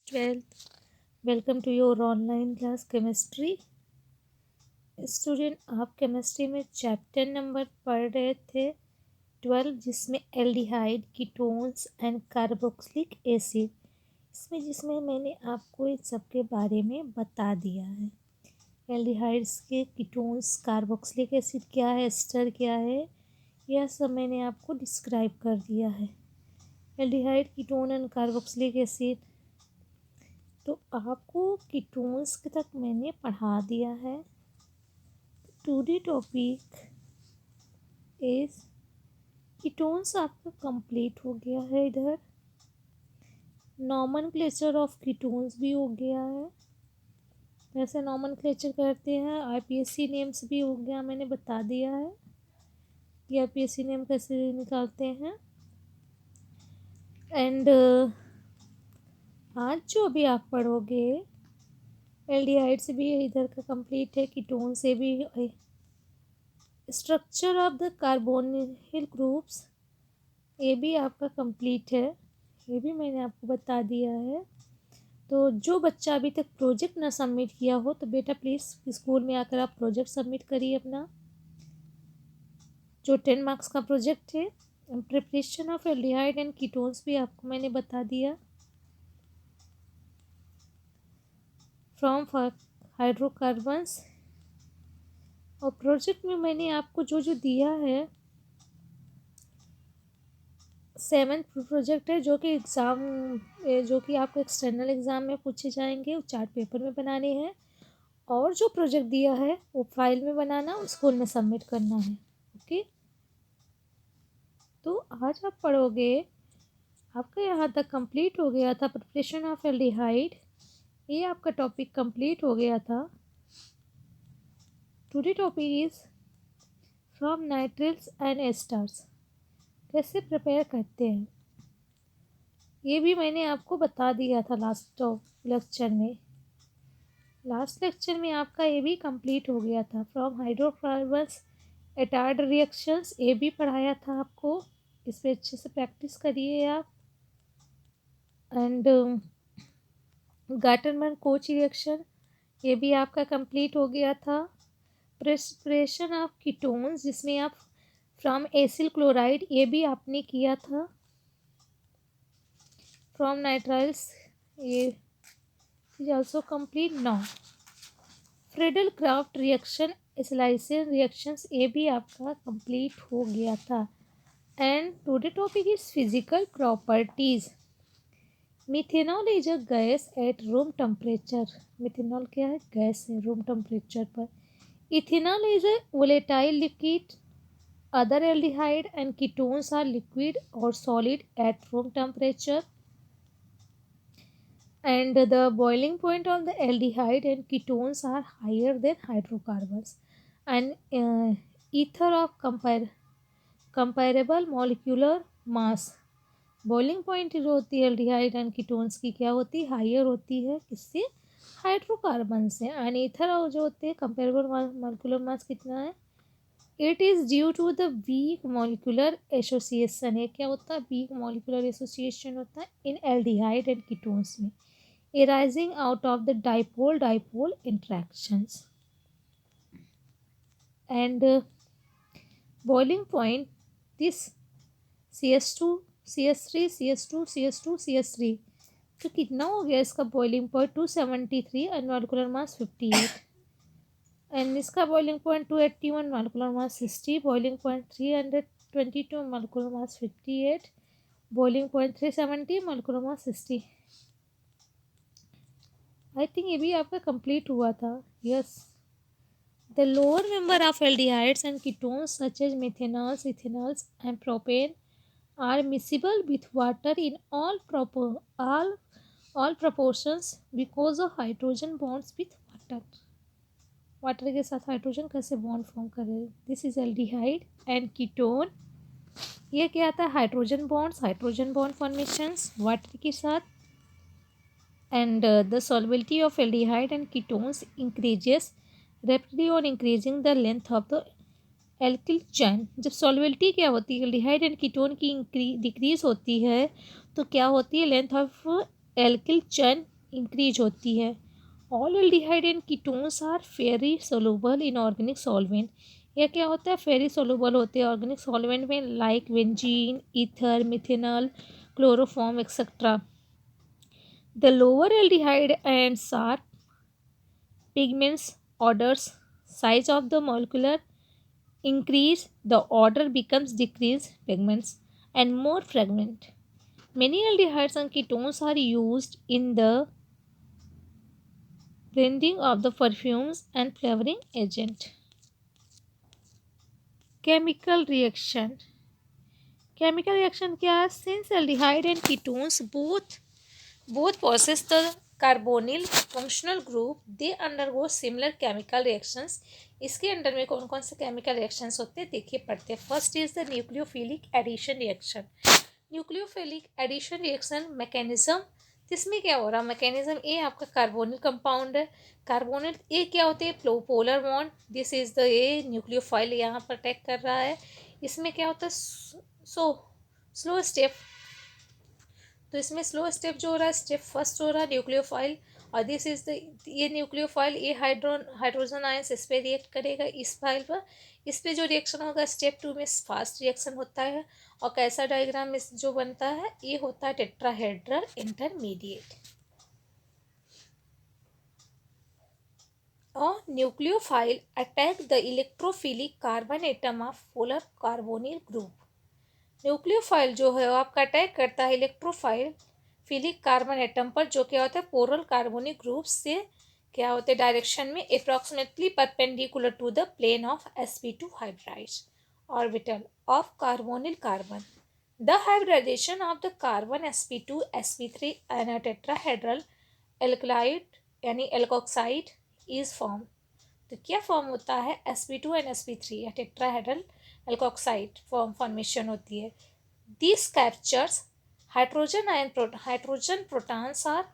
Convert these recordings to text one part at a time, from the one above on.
12th. Welcome to your online class chemistry. Student, आप chemistry में chapter number पढ़ रहे थे 12, जिसमें aldehyde, ketones and carboxylic acid. जिसमें मैंने आपको इन सब के बारे में बता दिया है। एल्डिहाइड्स के कीटोन्स, कार्बोक्सिलिक एसिड क्या है, एस्टर क्या है, यह सब मैंने आपको डिस्क्राइब कर दिया है। Aldehyde, ketone and carboxylic acid, तो आपको कीटोन्स तक मैंने पढ़ा दिया है। टुडे टॉपिक इज कीटोन्स आपका कंप्लीट हो गया है। इधर नॉमेनक्लेचर ऑफ कीटोन्स भी हो गया है। कैसे नॉमेनक्लेचर करते हैं, आईपीएससी नेम्स भी हो गया, मैंने बता दिया है कि आईपीएससी नेम कैसे निकालते हैं। एंड आज जो भी आप पढ़ोगे एल्डिहाइड से भी इधर का कंप्लीट है, कीटोन से भी। Structure of the carbonyl groups, ये भी आपका कंप्लीट है, ये भी मैंने आपको बता दिया है। तो जो बच्चा अभी तक प्रोजेक्ट ना सबमिट किया हो तो बेटा प्लीज़ स्कूल में आकर आप प्रोजेक्ट सबमिट करिए अपना, जो 10 मार्क्स का प्रोजेक्ट है। Preparation of aldehyde and ketones भी आपको मैंने बता दिया। फ्रॉम हाइड्रोकार्बन्स, और प्रोजेक्ट में मैंने आपको जो जो दिया है 7th प्रोजेक्ट है, जो कि एग्ज़ाम, जो कि आपको एक्सटर्नल एग्ज़ाम में पूछे जाएंगे, वो चार्ट पेपर में बनाने हैं। और जो प्रोजेक्ट दिया है वो फाइल में बनाना, स्कूल में सबमिट करना है। ओके, तो आज आप पढ़ोगे, आपका यहाँ तक कंप्लीट हो गया था प्रिपरेशन ऑफ एल्डिहाइड, ये आपका टॉपिक कंप्लीट हो गया था। Today topic is from nitriles and esters, कैसे प्रिपेयर करते हैं, ये भी मैंने आपको बता दिया था लास्ट लेक्चर में। लास्ट लेक्चर में आपका ये भी कंप्लीट हो गया था। फ्रॉम हाइड्रोकार्बन्स एटार्ड रिएक्शंस, ये भी पढ़ाया था आपको, इस पर अच्छे से प्रैक्टिस करिए आप। एंड गाटरमैन कोच रिएक्शन, ये भी आपका कंप्लीट हो गया था। प्रिपरेशन ऑफ कीटोन्स, जिसमें आप फ्रॉम एसिल क्लोराइड, ये भी आपने किया था। फ्रॉम नाइट्राइल्स, ये is also complete now. Friedel Crafts reaction, acylation reactions, ये भी आपका कंप्लीट हो गया था। And today topic is physical properties. Methanol is a gas at room temperature. Methanol क्या है, गैस है रूम टेम्परेचर पर। Ethanol is a volatile liquid. Other aldehyde and ketones are liquid और solid at room temperature. And the boiling point of the aldehyde and ketones are higher than hydrocarbons, and ether of comparable molecular mass। Boiling point जो होती है aldehyde and ketones की, क्या होती है, higher होती है, किससे, हाइड्रोकार्बन से। एंड ईथर जो होते हैं कंपेरेबल मॉलिक्यूलर मास कितना है, it is due to the weak molecular association. है क्या होता है, वीक मॉलिक्यूलर एसोसिएशन होता है इन एल्डिहाइड एंड कीटोन्स में, arising out of the dipole-dipole interactions। And boiling point, this CS2 CS3 CS2 CS2 CS3, तो कितना हो गया इसका boiling point 273 and molecular mass 58। And इसका boiling point 281, molecular mass 60, boiling point 322, molecular mass 58, boiling point 370, molecular mass 60। I think ये भी आपका complete हुआ था। Yes, the lower member of aldehydes and ketones such as methanols, ethanols and propane are miscible with water in all proportions because of hydrogen bonds with water. Water के साथ hydrogen कैसे bond form कर रहे हैं, this is aldehyde and ketone. ये क्या आता है, हाइड्रोजन बॉन्ड फॉर्मेशंस वाटर के साथ। And the solubility of aldehyde and ketones increases rapidly on increasing the length of the alkyl chain। जब solubility क्या होती है, aldehyde and ketone की डिक्रीज होती है, तो क्या होती है, length of alkyl chain increase होती है। All aldehyde and ketones are very soluble in organic solvent. यह क्या होता है? फेरी सोलूबल होते हैं ऑर्गेनिक सॉल्वेंट में, like benzene, ether, methanol, chloroform etcetera. The lower aldehyde and sharp pigments orders size of the molecular increase, the order becomes decrease pigments and more fragment. Many aldehydes and ketones are used in the blending of the perfumes and flavoring agent. Chemical reaction. Chemical reaction क्या है? Since aldehyde and ketones both possess the carbonyl functional group, they undergo similar chemical reactions. इसके under में कौन कौन से chemical reactions होते हैं देखिए पढ़ते हैं। First is the nucleophilic addition reaction. Nucleophilic addition reaction mechanism, इसमें क्या हो रहा है? मैकेनिज्म ए आपका कार्बोनिल कंपाउंड है। कार्बोनिल ए क्या होते हैं? Polar bond, this is the uh nucleophile यहाँ पर अटैक कर रहा है। इसमें क्या होता है? स्लो स्टेप, तो इसमें स्लो स्टेप जो हो रहा है, स्टेप फर्स्ट हो रहा है न्यूक्लियोफाइल, और दिस इज द ये न्यूक्लियोफाइल ये हाइड्रोजन आयंस इस पर रिएक्ट करेगा इस फाइल पर। इस पे जो रिएक्शन होगा स्टेप 2 में फास्ट रिएक्शन होता है, और कैसा डायग्राम में जो बनता है ये होता है टेट्राहेड्रल इंटरमीडिएट। और nucleophile attack the electrophilic carbon atom of polar carbonyl group. Nucleophile जो है वो आपका अटैक करता है इलेक्ट्रोफाइल फिलिक कार्बन एटम पर, जो क्या होता है पोरल कार्बोनिक ग्रुप से क्या होते हैं डायरेक्शन में approximately perpendicular to the plane of sp2 hybrid orbital of carbonyl carbon. The hybridization of the carbon sp2 sp3 and a tetrahedral alkalide यानी एल्कोक्साइड इज फॉर्म। तो क्या फॉर्म होता है? sp2 एंड sp3 या tetrahedral alkoxide formation होती है। This captures hydrogen protons are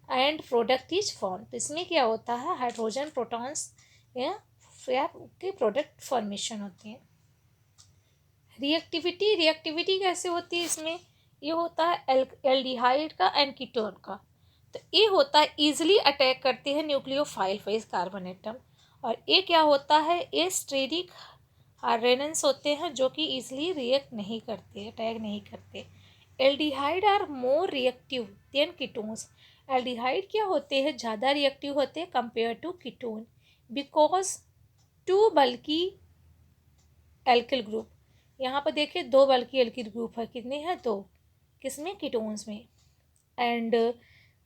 and product is form. तो इसमें क्या होता है? हाइड्रोजन प्रोटॉन्स या के प्रोडक्ट फॉर्मेशन होते हैं। रिएक्टिविटी कैसे होती है इसमें? ये होता है एल्डिहाइड का एंड कीटोन का। तो ये होता है ईजिली अटैक करते हैं न्यूक्लियोफाइल फेज कार्बन एटम, और ये क्या होता है? ये स्टेरिक हार्डेनेंस होते हैं जो कि ईजिली रिएक्ट नहीं करते, अटैक नहीं करते। Aldehyde are more reactive than ketones. Aldehyde क्या होते हैं? ज़्यादा रिएक्टिव होते हैं compare to ketone, because two bulky alkyl group. यहाँ पर देखिए दो बल्कि एल्किल ग्रुप है, कितने हैं? दो। किसमें? कीटोन्स में। एंड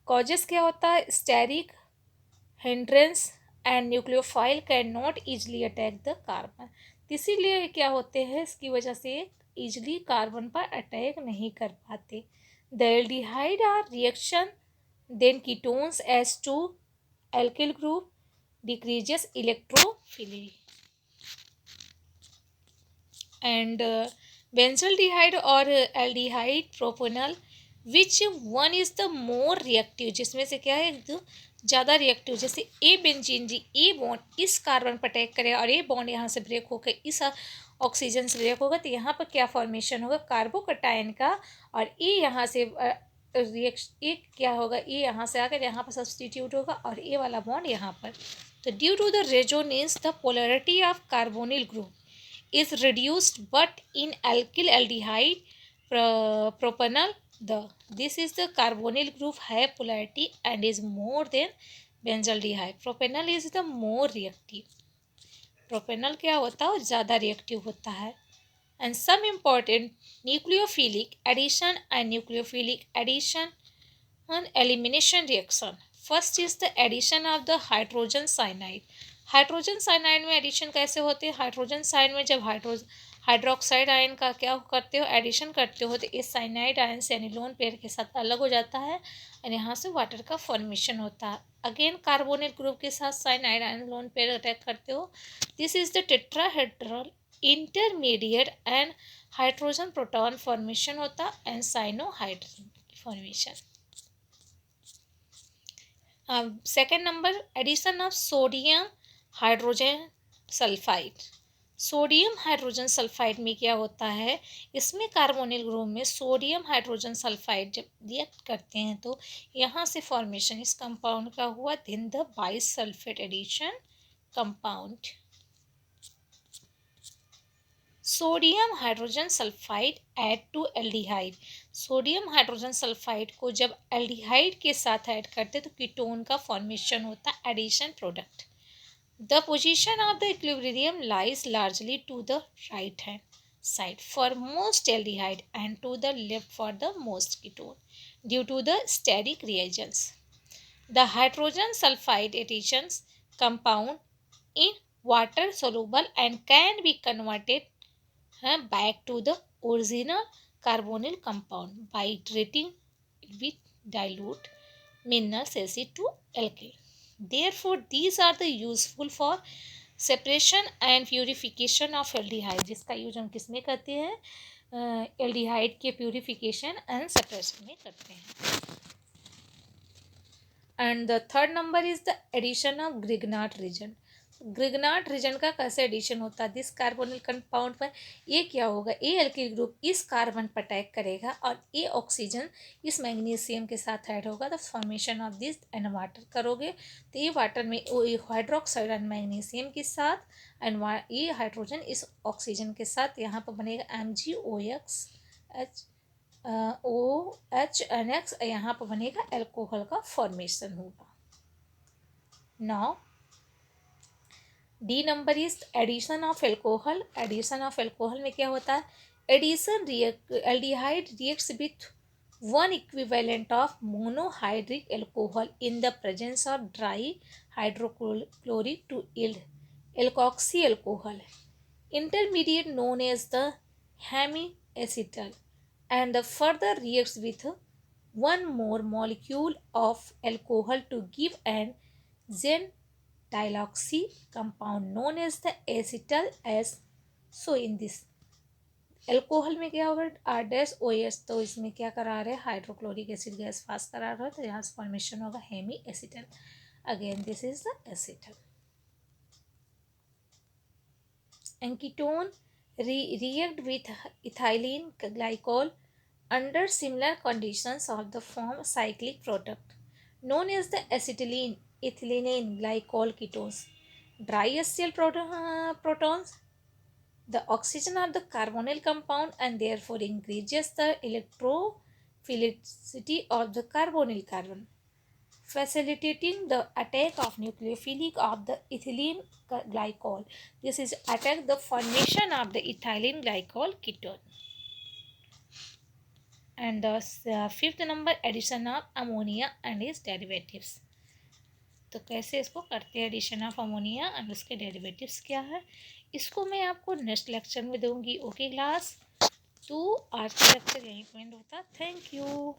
कॉजेस क्या होता है? Steric hindrance and nucleophile can not easily attack the carbon. इसीलिए क्या होते हैं? इसकी वजह से ईजिली कार्बन पर अटैक नहीं कर पाते। The aldehyde are reaction than ketones as two alkyl group decreases electrophily and benzaldehyde और aldehyde propanal which one is the more reactive, जिसमें से क्या है ज़्यादा रिएक्टिव। जैसे ए बेंजीन जी, ए बॉन्ड इस कार्बन पर अटैक करेगा और ए बॉन्ड यहाँ से ब्रेक होकर इस ऑक्सीजन से ब्रेक होगा, तो यहाँ पर क्या फॉर्मेशन होगा? कार्बोकटायन का, और ए यहाँ से ए क्या होगा? ए यहाँ से आकर यहाँ पर सब्सटीट्यूट होगा और ए वाला बॉन्ड यहाँ पर। तो due to the resonance the polarity of carbonyl group is reduced, but in alkyl aldehyde propanol this is the carbonyl group have polarity and is more than benzaldehyde. Propanol is the more reactive. Propanol क्या होता है? ज़्यादा reactive होता है। And some important nucleophilic addition and nucleophilic addition and elimination reaction. First is the addition of the hydrogen cyanide. Hydrogen cyanide में addition कैसे होते हैं? हाइड्रोजन साइड में जब हाइड्रोक्साइड आयन का क्या करते हो? एडिशन करते हो, तो इस साइनाइड आयन से यानी लोन पेयर के साथ अलग हो जाता है और यहाँ से वाटर का फॉर्मेशन होता है। अगेन कार्बोनेट ग्रुप के साथ cyanide ion lone pair attack करते हो। This is the tetrahedral intermediate and hydrogen proton formation होता and cyanohydrogen formation. Second number, addition of sodium hydrogen sulphide. Sodium hydrogen sulphide में क्या होता है, इसमें कार्बोनिल ग्रुप में सोडियम हाइड्रोजन सल्फाइड जब रिएक्ट करते हैं तो यहाँ से फॉर्मेशन इस कंपाउंड का हुआ, then the bisulphate addition compound. Sodium hydrogen sulphide add to aldehyde, sodium hydrogen sulphide को जब एल्डिहाइड के साथ ऐड करते तो कीटोन का फॉर्मेशन होता है, addition product. The position of the equilibrium lies largely to the right hand side for most aldehyde and to the left for the most ketone due to the steric reagents. The hydrogen sulfide additions compound in water soluble and can be converted back to the original carbonyl compound by treating with dilute minerals acid to alkali. Therefore, these are the useful for separation and purification of aldehyde, जिसका use हम किस में करते हैं, aldehyde के purification and separation में करते हैं। And the third number is the addition of Grignard reagent. Grignard reagent का कैसे एडिशन होता है, दिस कार्बोनिल कंपाउंड पर ये क्या होगा, ए एल्किल ग्रुप इस कार्बन पर अटैक करेगा और ए ऑक्सीजन इस मैग्नीशियम के साथ ऐड होगा, the formation of this and water करोगे तो ये वाटर में हाइड्रोक्साइड एंड मैग्नीशियम के साथ एंड ये हाइड्रोजन इस ऑक्सीजन के साथ यहाँ पर बनेगा MgOX OH यहाँ पर बनेगा एल्कोहल का फॉर्मेशन होगा। Now the number is addition of alcohol. Addition of alcohol में क्या होता है, addition aldehyde reacts with one equivalent of monohydric alcohol in the presence of dry hydrochloric to yield alkoxy alcohol intermediate known as the hemiacetal and the further reacts with one more molecule of alcohol to give an zen diloxy compound known as the acetal as. So in this alcohol में क्या होगा, are dash O S, तो इसमें क्या करा रहे हैं, hydrochloric acid gas pass करा रहा है, तो यहाँ से फॉर्मेशन होगा hemiacetal. Again this is the acetal. And ketone react with ethylene glycol under similar conditions of the form cyclic product known as the acetylene ethylene glycol ketones. Dry acyl protons the oxygen of the carbonyl compound and therefore increases the electrophilicity of the carbonyl carbon, facilitating the attack of nucleophilic of the ethylene glycol. This is attack the formation of the ethylene glycol ketone. And the fifth number addition of ammonia and its derivatives. तो कैसे इसको करते हैं addition of ammonia and उसके derivatives क्या है, इसको मैं आपको नेक्स्ट लेक्चर में दूंगी। ओके क्लास, तो आज का लेक्चर यहीं पे एंड होता। Thank you.